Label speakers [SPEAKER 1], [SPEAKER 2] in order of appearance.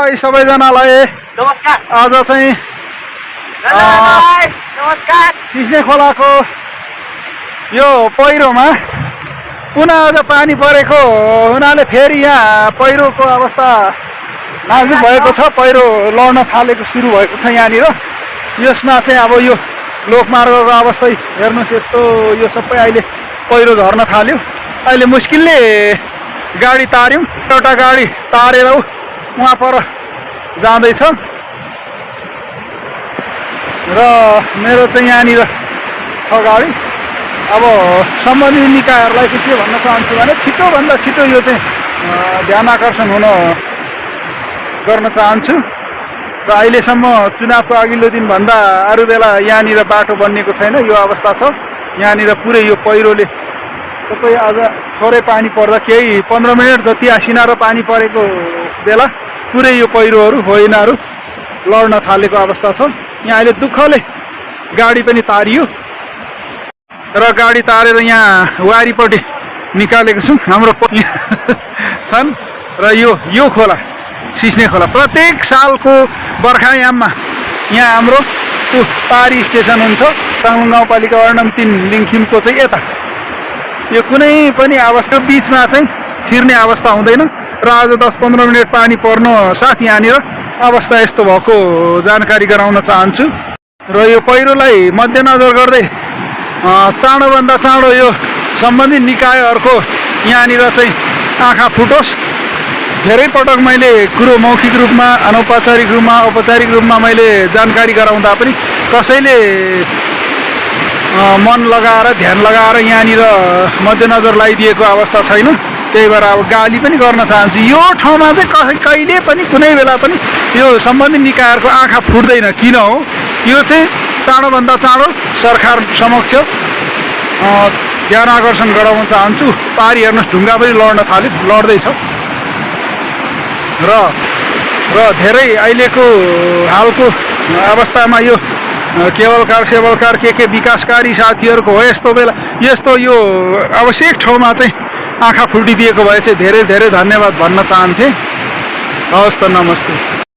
[SPEAKER 1] High सबैजनालाई
[SPEAKER 2] नमस्कार।
[SPEAKER 1] आज चाहिँ
[SPEAKER 2] नमस्कार।
[SPEAKER 1] सिस्ने खोलाको यो पहिरोमा पुनः आज पानी परेको हुनाले फेरि यहाँ पहिरोको अवस्था नाजुक भएको छ। पहिरो लड्न थालेको सुरु भएको छ यहाँनिर। यसमा चाहिँ अब यो लोकमार्गको अवस्था हेर्नुहोस्, यस्तो यो सबै अहिले पहिरो झर्न थाल्यो। अहिले मुस्किलले गाडी तार्यौँ, एउटा गाडी तारेर उहाँ पर जाँदैछ र मेरो चाहिँ यहाँनिर छ गाडी। अब सम्बन्धित निकायहरूलाई चाहिँ के भन्न चाहन्छु भने छिटोभन्दा छिटो यो चाहिँ ध्यान आकर्षण गर्न चाहन्छु। र अहिलेसम्म चुनावको अघिल्लो दिनभन्दा अरू बेला यहाँनिर बाटो बनिएको छैन, यो अवस्था छ। यहाँनिर पुरै यो पहिरोले सबै आज थोरै पानी पर्दा केही 15 मिनट जति आसिना र पानी परेको बेला पुरै यो पहिरोहरू होइनाहरू लड्न थालेको अवस्था छ। यहाँ अहिले दुःखले गाडी पनि तारियो र गाडी तारेर यहाँ वारीपट्टि निकालेको छु। हाम्रो छन् र यो खोला सिस्ने खोला प्रत्येक सालको बर्खायाममा यहाँ हाम्रो त्यो पारी स्टेसन हुन्छ तामाङ गाउँपालिका वार्ड नम्बर 3 लिङखिमको चाहिँ यता। यो कुनै पनि अवस्था बिचमा चाहिँ छिर्ने अवस्था हुँदैन र आज 10-15 मिनट पानी पर्नु साथ यहाँनिर अवस्था यस्तो भएको जानकारी गराउन चाहन्छु। र यो पहिरोलाई मध्यनजर गर्दै चाँडोभन्दा चाँडो यो सम्बन्धित निकायहरूको यहाँनिर चाहिँ आँखा फुटोस्। धेरै पटक मैले कुरो मौखिक रूपमा, अनौपचारिक रूपमा, औपचारिक रूपमा मैले जानकारी गराउँदा पनि कसैले मन लगाएर ध्यान लगाएर यहाँनिर मध्यनजर लगाइदिएको अवस्था छैन। त्यही भएर अब गाली पनि गर्न चाहन्छु। यो ठाउँमा चाहिँ कहिले पनि कुनै बेला पनि यो सम्बन्धित निकायहरूको आँखा फुट्दैन। किन हो? यो चाहिँ चाँडोभन्दा चाँडो सरकार समक्ष ध्यान आकर्षण गराउन चाहन्छु। पारी हेर्नुहोस्, ढुङ्गा पनि लड्न थाल्यो, लड्दैछ र धेरै अहिलेको हालको अवस्थामा यो केवलकार सेवलकार के विकासकारी साथीहरूको हो यस्तो बेला यस्तो यो आवश्यक ठाउँमा चाहिँ आँखा फुटिदिएको भए चाहिँ धेरै धेरै धन्यवाद भन्न चाहन्थेँ। हवस् त, नमस्ते।